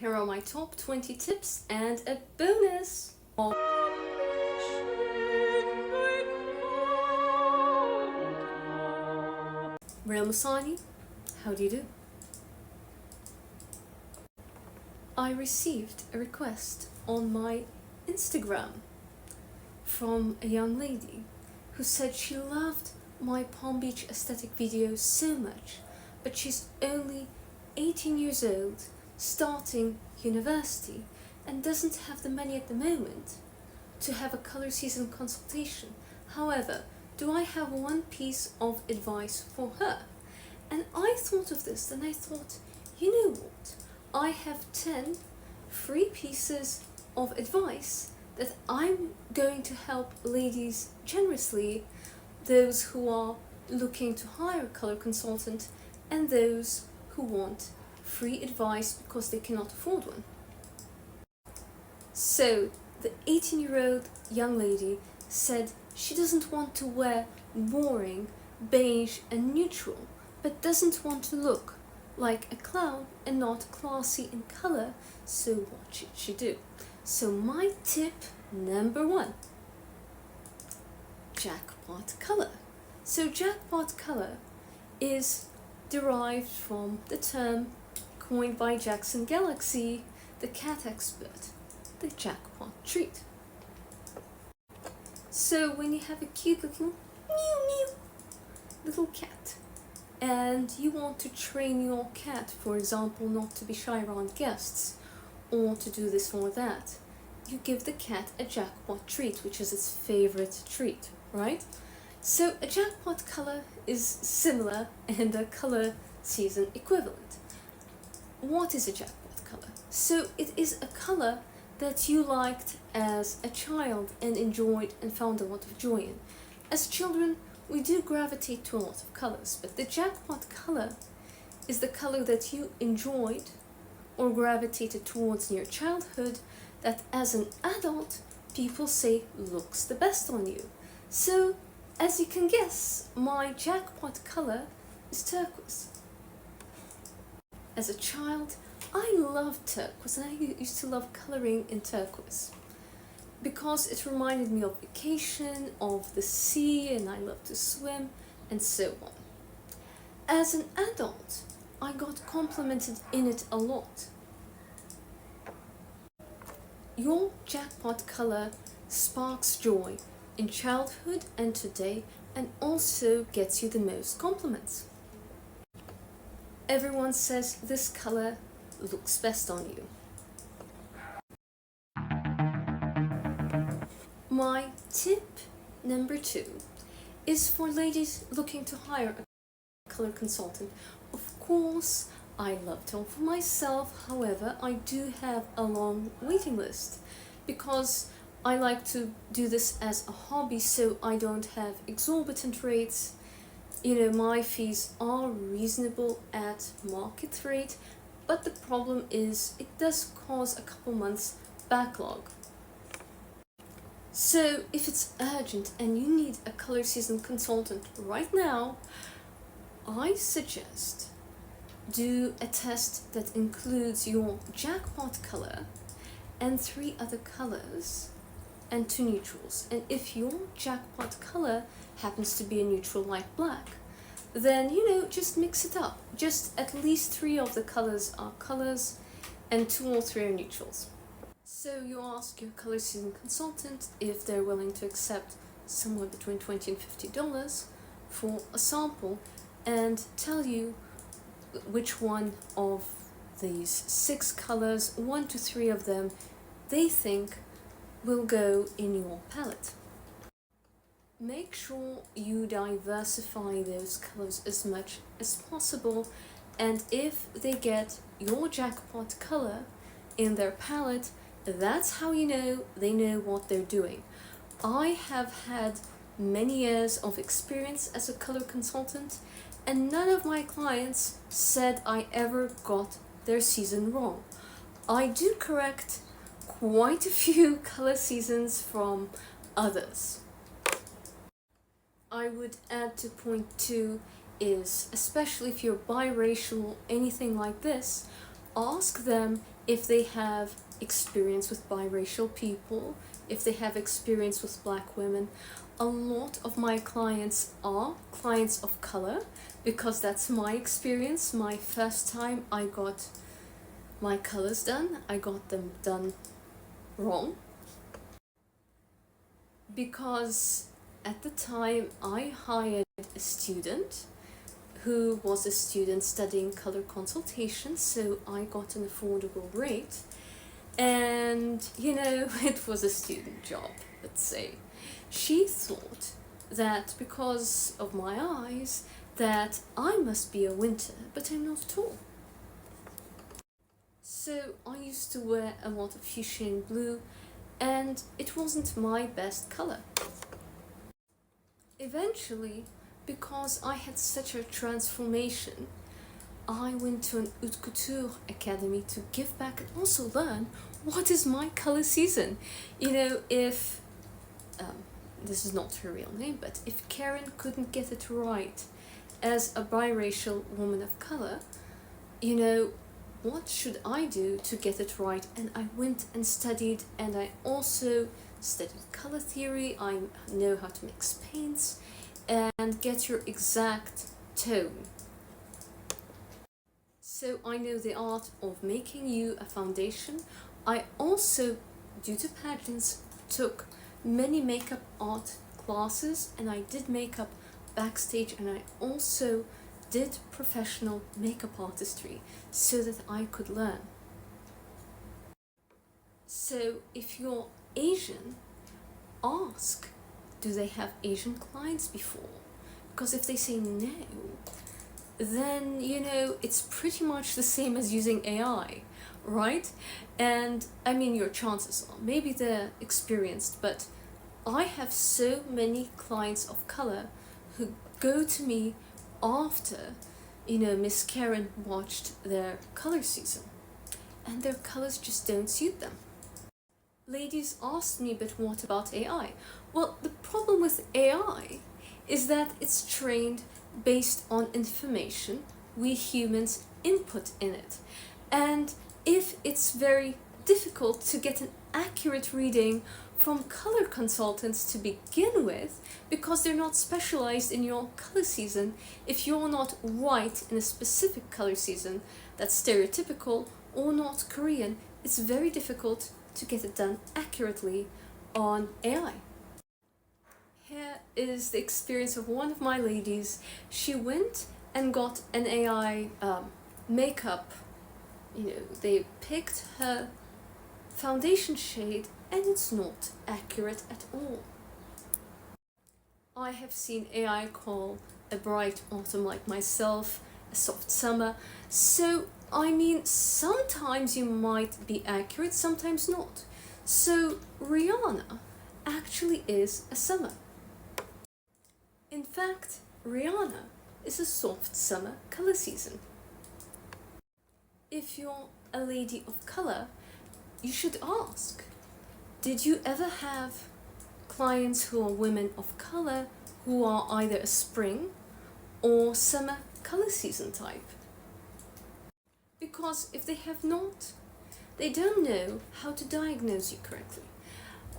Here are my top 20 tips and a bonus. Real Masani, how do you do? I received a request on my Instagram from a young lady who said she loved my Palm Beach aesthetic videos so much, but she's only 18 years old, starting university, and doesn't have the money at the moment to have a color season consultation. However, do I have one piece of advice for her? And I thought of this, and I thought, you know what? I have 10 free pieces of advice that I'm going to help ladies generously, those who are looking to hire a color consultant and those who want free advice because they cannot afford one. So the 18-year-old young lady said she doesn't want to wear boring, beige and neutral, but doesn't want to look like a clown and not classy in color. So what should she do? So my tip number 1, jackpot color. So jackpot color is derived from the term coined by Jackson Galaxy, the cat expert, the jackpot treat. So when you have a cute little meow meow little cat and you want to train your cat, for example, not to be shy around guests or to do this or that, you give the cat a jackpot treat, which is its favorite treat, right? So a jackpot color is similar and a color season equivalent. What is a jackpot color? So it is a color that you liked as a child and enjoyed and found a lot of joy in. As children, we do gravitate to a lot of colors, but the jackpot color is the color that you enjoyed or gravitated towards in your childhood that as an adult, people say looks the best on you. So, as you can guess, my jackpot color is turquoise. As a child, I loved turquoise and I used to love coloring in turquoise because it reminded me of vacation, of the sea, and I love to swim, and so on. As an adult, I got complimented in it a lot. Your jackpot color sparks joy in childhood and today, and also gets you the most compliments. Everyone says this color looks best on you. My tip number 2 is for ladies looking to hire a color consultant. Of course, I love to offer myself, however, I do have a long waiting list because I like to do this as a hobby, so I don't have exorbitant rates. You know, my fees are reasonable at market rate, but the problem is it does cause a couple months backlog. So if it's urgent and you need a color season consultant right now, I suggest do a test that includes your jackpot color and 3 other colors and 2 neutrals. And if your jackpot color happens to be a neutral like black, then, you know, just mix it up. Just at least 3 of the colors are colors and 2 or 3 are neutrals. So you ask your color season consultant if they're willing to accept somewhere between $20 and $50 for a sample and tell you which one of these 6 colors, 1 to 3 of them, they think will go in your palette. Make sure you diversify those colors as much as possible, and if they get your jackpot color in their palette, that's how you know they know what they're doing. I have had many years of experience as a color consultant, and none of my clients said I ever got their season wrong. I do correct quite a few color seasons from others. I would add to point 2 is, especially if you're biracial, anything like this, ask them if they have experience with biracial people, if they have experience with black women. A lot of my clients are clients of color because that's my experience. My first time I got my colors done, I got them done wrong. Because at the time I hired a student who was a student studying color consultation, so I got an affordable rate. And, you know, it was a student job, let's say. She thought that because of my eyes, that I must be a winter, but I'm not at all. So I used to wear a lot of fuchsia and blue, and it wasn't my best color. Eventually, because I had such a transformation, I went to an haute couture academy to give back and also learn what is my color season. You know, if this is not her real name, but if Karen couldn't get it right as a biracial woman of color, you know, what should I do to get it right? And I went and studied, and I also studied color theory. I know how to mix paints and get your exact tone. So I know the art of making you a foundation. I also, due to pageants, took many makeup art classes, and I did makeup backstage, and I also did professional makeup artistry so that I could learn. So if you're Asian, ask, do they have Asian clients before? Because if they say no, then, you know, it's pretty much the same as using AI, right? And I mean, your chances are, maybe they're experienced, but I have so many clients of color who go to me after, you know, Miss Karen watched their color season, and their colors just don't suit them. Ladies asked me, but what about AI? Well, the problem with AI is that it's trained based on information we humans input in it. And if it's very difficult to get an accurate reading from color consultants to begin with, because they're not specialized in your color season, if you're not white in a specific color season that's stereotypical or not Korean, it's very difficult to get it done accurately on AI. Here is the experience of one of my ladies. She went and got an AI makeup. You know, they picked her foundation shade and it's not accurate at all. I have seen AI call a bright autumn like myself a soft summer. So, I mean, sometimes you might be accurate, sometimes not. So, Rihanna actually is a summer. In fact, Rihanna is a soft summer color season. If you're a lady of color, you should ask, did you ever have clients who are women of color who are either a spring or summer color season type? Because if they have not, they don't know how to diagnose you correctly.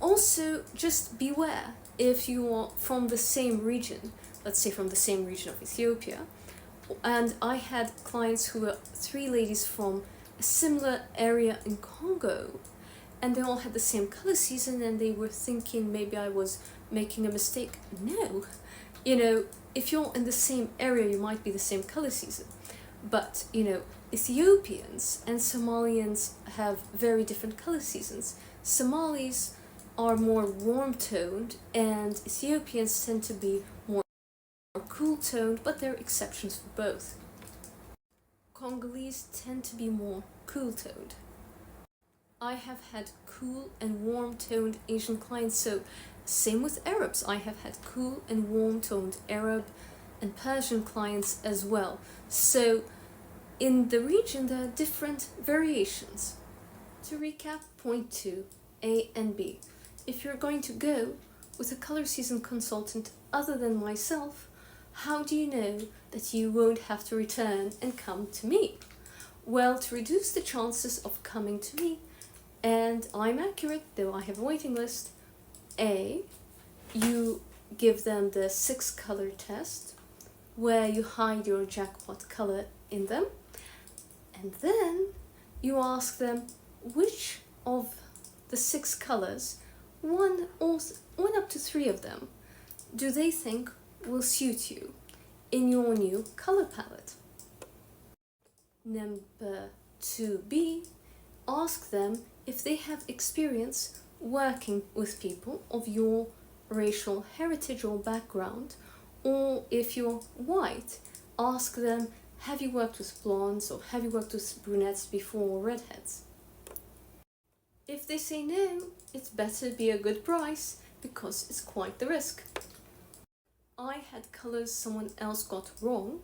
Also, just beware if you are from the same region, let's say from the same region of Ethiopia, and I had clients who were 3 ladies from a similar area in Congo, and they all had the same color season, and they were thinking maybe I was making a mistake. No, you know, if you're in the same area, you might be the same color season. But, you know, Ethiopians and Somalians have very different color seasons. Somalis are more warm-toned, and Ethiopians tend to be more cool-toned, but there are exceptions for both. Congolese tend to be more cool-toned. I have had cool and warm-toned Asian clients, so same with Arabs. I have had cool and warm-toned Arab and Persian clients as well. So in the region there are different variations. To recap, point 2, A and B. If you're going to go with a color season consultant other than myself, how do you know that you won't have to return and come to me? Well, to reduce the chances of coming to me, and I'm accurate, though I have a waiting list, A, you give them the 6-color test, where you hide your jackpot color in them, and then you ask them which of the 6 colors, one up to 3 of them, do they think will suit you in your new color palette. Number 2B, ask them if they have experience working with people of your racial heritage or background, or if you're white, ask them, have you worked with blondes or have you worked with brunettes before, or redheads? If they say no, it's better be a good price because it's quite the risk. I had colors someone else got wrong,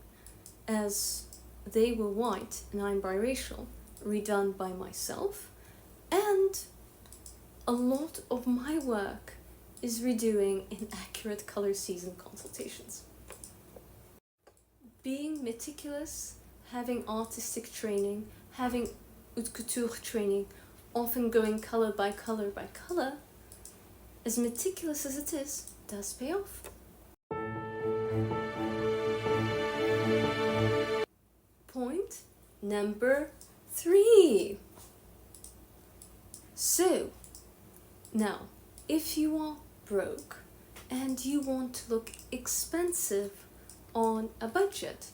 as they were white and I'm biracial, redone by myself, and a lot of my work is redoing inaccurate color season consultations. Being meticulous, having artistic training, having haute couture training, often going color by color by color, as meticulous as it is, does pay off. Point number 3. So, now, if you are broke and you want to look expensive on a budget,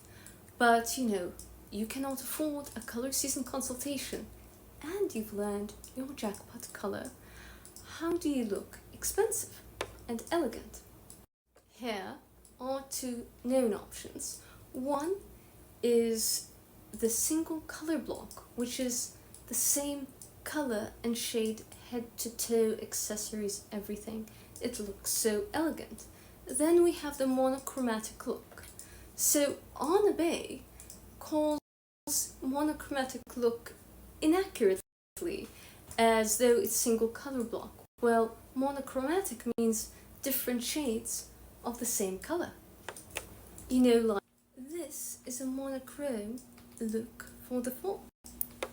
but you cannot afford a color season consultation and you've learned your jackpot color, how do you look expensive and elegant? Here are 2 known options. One is the single color block, which is the same color and shade, head to toe, accessories, everything. It looks so elegant. Then we have the monochromatic look. So Anna Bay calls monochromatic look inaccurately, as though it's single color block. Well, monochromatic means different shades of the same color. Like this is a monochrome look for the fall.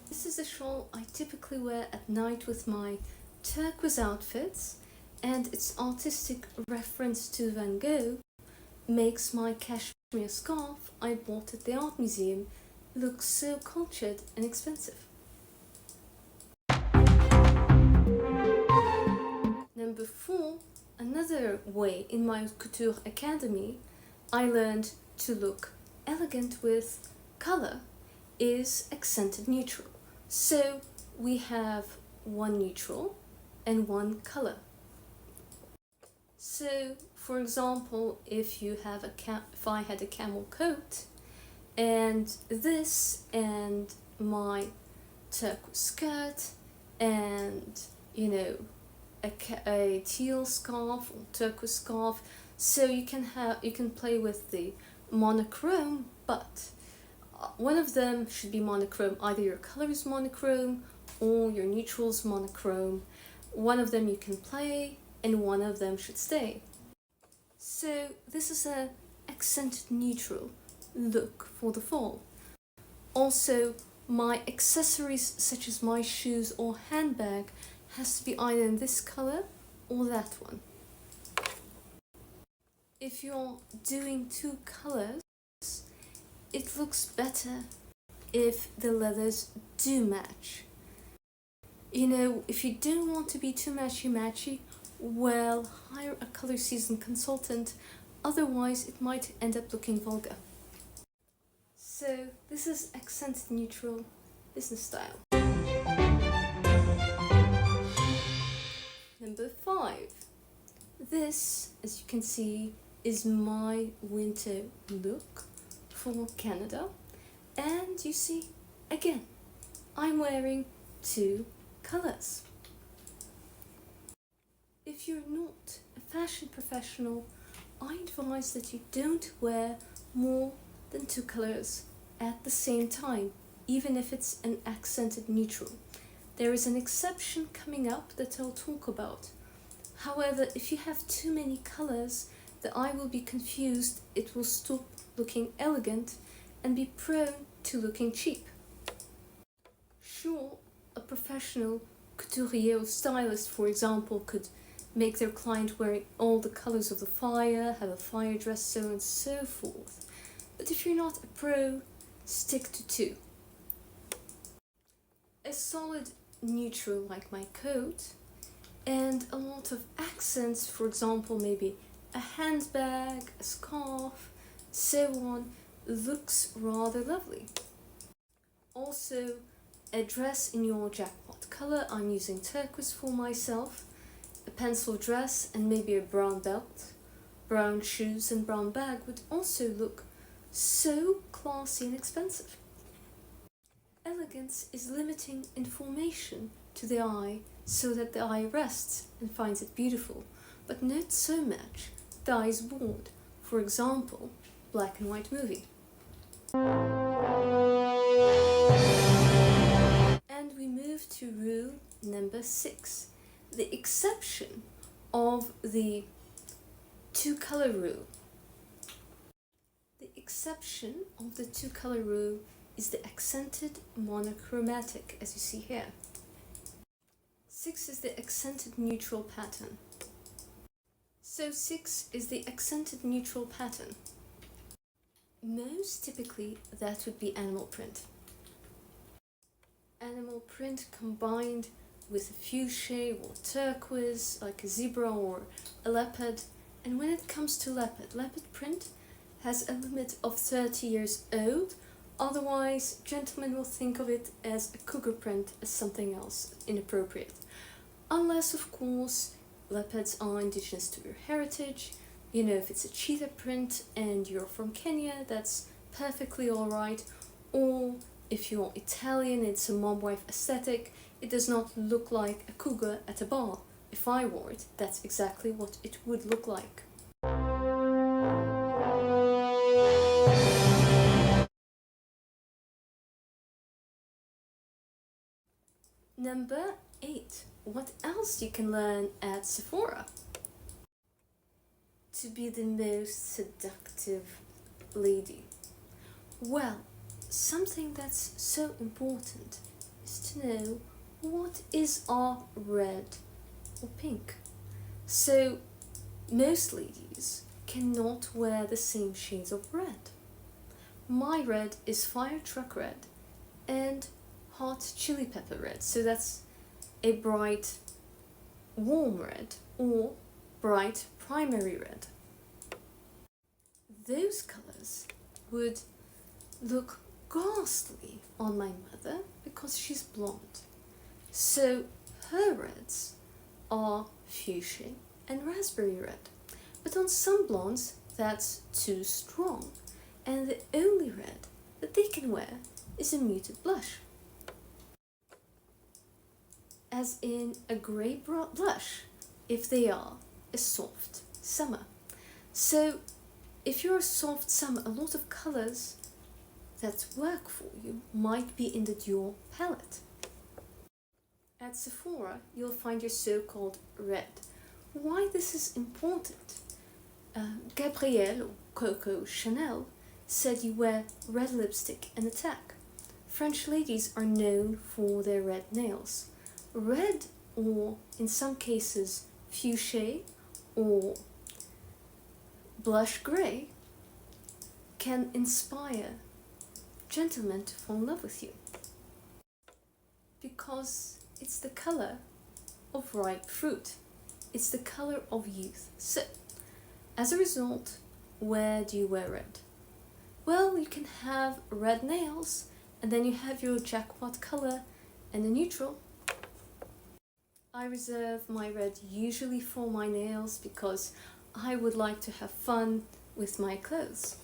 This is a shawl I typically wear at night with my turquoise outfits, and its artistic reference to Van Gogh makes my cashmere scarf I bought at the art museum look so cultured and expensive. Number 4, another way in my couture academy I learned to look elegant with color is accented neutral. So we have 1 neutral and 1 color. So, for example, if I had a camel coat, and this and my turquoise skirt, and a teal scarf or turquoise scarf, so you can play with the monochrome, but one of them should be monochrome. Either your color is monochrome or your neutral is monochrome. One of them you can play and one of them should stay. So this is an accented neutral look for the fall. Also, my accessories such as my shoes or handbag has to be either in this color or that one. If you're doing 2 colors, it looks better if the leathers do match. If you don't want to be too matchy-matchy, well, hire a color season consultant, otherwise it might end up looking vulgar. So this is accented neutral business style. Number 5. This, as you can see, is my winter look for Canada, and you see, again, I'm wearing 2 colors. If you're not a fashion professional, I advise that you don't wear more than 2 colors at the same time, even if it's an accented neutral. There is an exception coming up that I'll talk about. However, if you have too many colors, the eye will be confused, it will stop looking elegant and be prone to looking cheap. Sure, a professional couturier or stylist, for example, could make their client wearing all the colors of the fire, have a fire dress, so on and so forth. But if you're not a pro, stick to two. A solid neutral like my coat, and a lot of accents, for example, maybe a handbag, a scarf, so on, looks rather lovely. Also, a dress in your jackpot color. I'm using turquoise for myself. A pencil dress and maybe a brown belt, brown shoes and brown bag would also look so classy and expensive. Elegance is limiting information to the eye so that the eye rests and finds it beautiful, but not so much the eye is bored. For example, black and white movie. And we move to rule number 6, the exception of the two-color rule. The exception of the two-color rule is the accented monochromatic, as you see here. 6 is the accented neutral pattern. So 6 is the accented neutral pattern. Most typically, that would be animal print. Animal print combined with a fuchsia or turquoise, like a zebra or a leopard. And when it comes to leopard print has a limit of 30 years old. Otherwise, gentlemen will think of it as a cougar print, as something else inappropriate. Unless, of course, leopards are indigenous to your heritage. You know, if it's a cheetah print and you're from Kenya, that's perfectly alright. Or if you're Italian, it's a mom wife aesthetic. It does not look like a cougar at a bar. If I wore it, that's exactly what it would look like. Number 8. What else you can learn at Sephora? To be the most seductive lady. Well, something that's so important is to know what is our red or pink. So most ladies cannot wear the same shades of red. My red is fire truck red and hot chili pepper red, so that's a bright warm red or bright primary red. Those colors would look ghastly on my mother because she's blonde. So her reds are fuchsia and raspberry red. But on some blondes, that's too strong, and the only red that they can wear is a muted blush. As in a grey blush, if they are a soft summer. So if you're a soft summer, a lot of colors that work for you might be in the Dior palette. At Sephora, you'll find your so-called red. Why this is important? Gabrielle, or Coco Chanel, said you wear red lipstick and attack. French ladies are known for their red nails. Red, or in some cases fuchsia or blush grey, can inspire gentlemen to fall in love with you because it's the color of ripe fruit. It's the color of youth. So, as a result, where do you wear red? Well, you can have red nails and then you have your jackpot color and a neutral. I reserve my red usually for my nails because I would like to have fun with my clothes.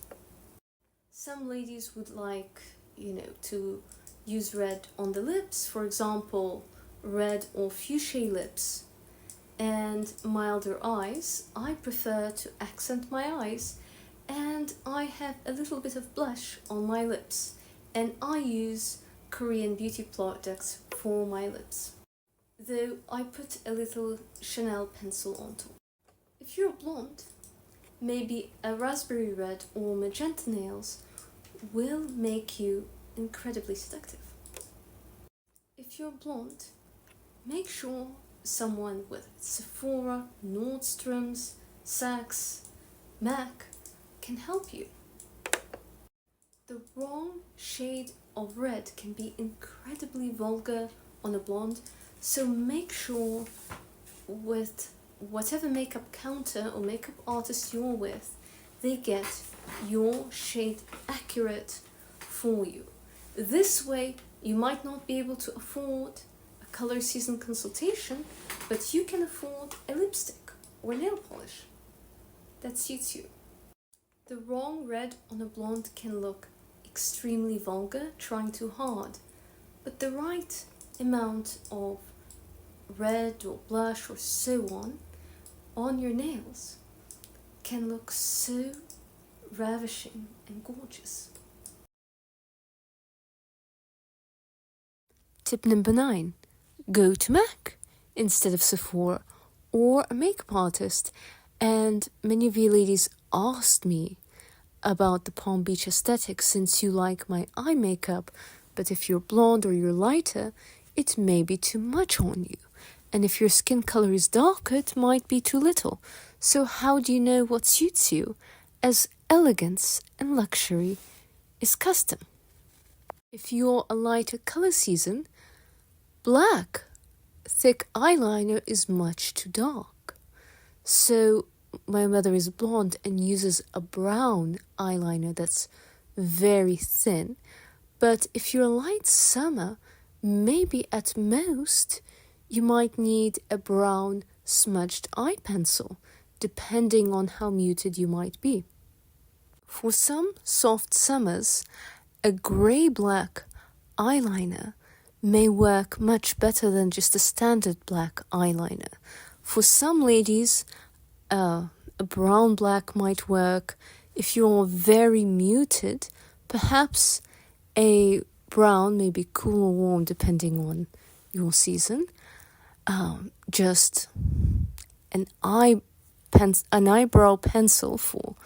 Some ladies would like, to use red on the lips, for example, red or fuchsia lips, and milder eyes. I prefer to accent my eyes, and I have a little bit of blush on my lips, and I use Korean beauty products for my lips, though I put a little Chanel pencil on top. If you're blonde, maybe a raspberry red or magenta nails will make you incredibly seductive. If you're blonde, make sure someone with Sephora, Nordstrom's, Saks, MAC can help you. The wrong shade of red can be incredibly vulgar on a blonde, so make sure with whatever makeup counter or makeup artist you're with, they get your shade accurate for you. This way, you might not be able to afford a color season consultation, but you can afford a lipstick or nail polish that suits you. The wrong red on a blonde can look extremely vulgar, trying too hard, but the right amount of red or blush or so on your nails can look so ravishing and gorgeous. Tip number 9. Go to MAC instead of Sephora or a makeup artist. And many of you ladies asked me about the Palm Beach aesthetic since you like my eye makeup, but if you're blonde or you're lighter, it may be too much on you. And if your skin color is darker, it might be too little. So how do you know what suits you? As elegance and luxury is custom. If you're a lighter color season, black thick eyeliner is much too dark. So my mother is blonde and uses a brown eyeliner that's very thin. But if you're a light summer, maybe at most you might need a brown smudged eye pencil, depending on how muted you might be. For some soft summers, a grey-black eyeliner may work much better than just a standard black eyeliner. For some ladies, a brown-black might work. If you're very muted, perhaps a brown, maybe cool or warm depending on your season. Just an eyebrow pencil for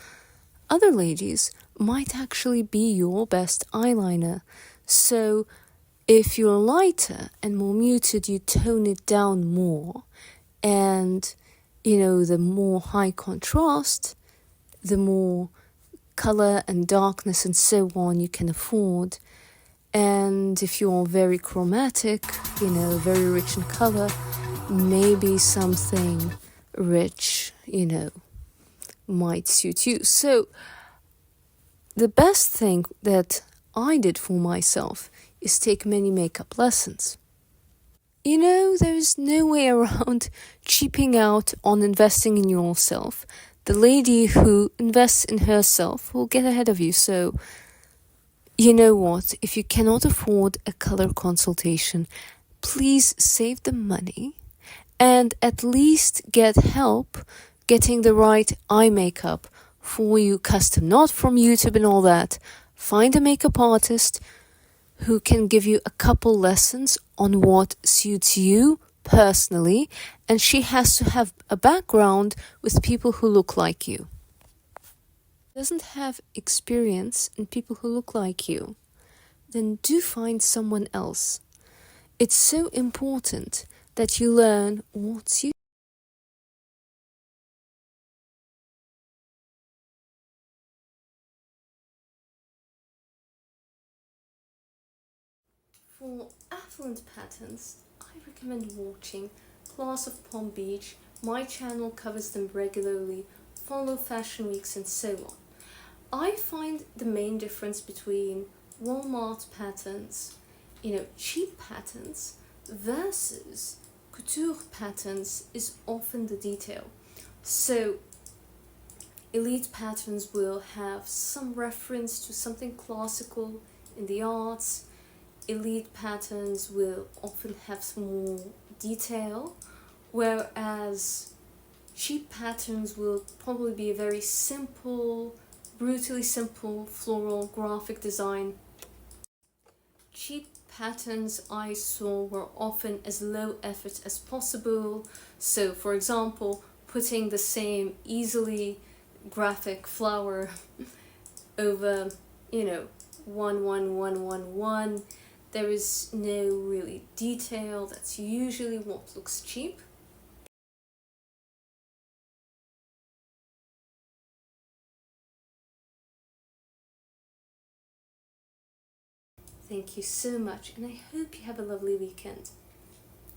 other ladies might actually be your best eyeliner. So if you're lighter and more muted, you tone it down more. And, the more high contrast, the more color and darkness and so on you can afford. And if you're very chromatic, very rich in color, maybe something rich, might suit you. So the best thing that I did for myself is take many makeup lessons. There's no way around cheaping out on investing in yourself. The lady who invests in herself will get ahead of you. So, you know what? If you cannot afford a color consultation, please save the money and at least get help getting the right eye makeup for you custom, not from YouTube and all that. Find a makeup artist who can give you a couple lessons on what suits you personally, and she has to have a background with people who look like you. Doesn't have experience in people who look like you, then do find someone else. It's so important that you learn what suits you. For affluent patterns, I recommend watching Class of Palm Beach. My channel covers them regularly. Follow fashion weeks and so on. I find the main difference between Walmart patterns, cheap patterns versus couture patterns is often the detail. So elite patterns will have some reference to something classical in the arts. Elite patterns will often have some more detail, whereas cheap patterns will probably be a very simple, brutally simple floral graphic design. Cheap patterns I saw were often as low effort as possible. So, for example, putting the same easily graphic flower over, 1, 1, 1, 1, 1, There is no really detail. That's usually what looks cheap. Thank you so much, and I hope you have a lovely weekend.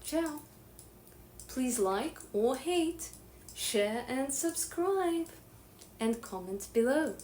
Ciao! Please like or hate, share and subscribe, and comment below.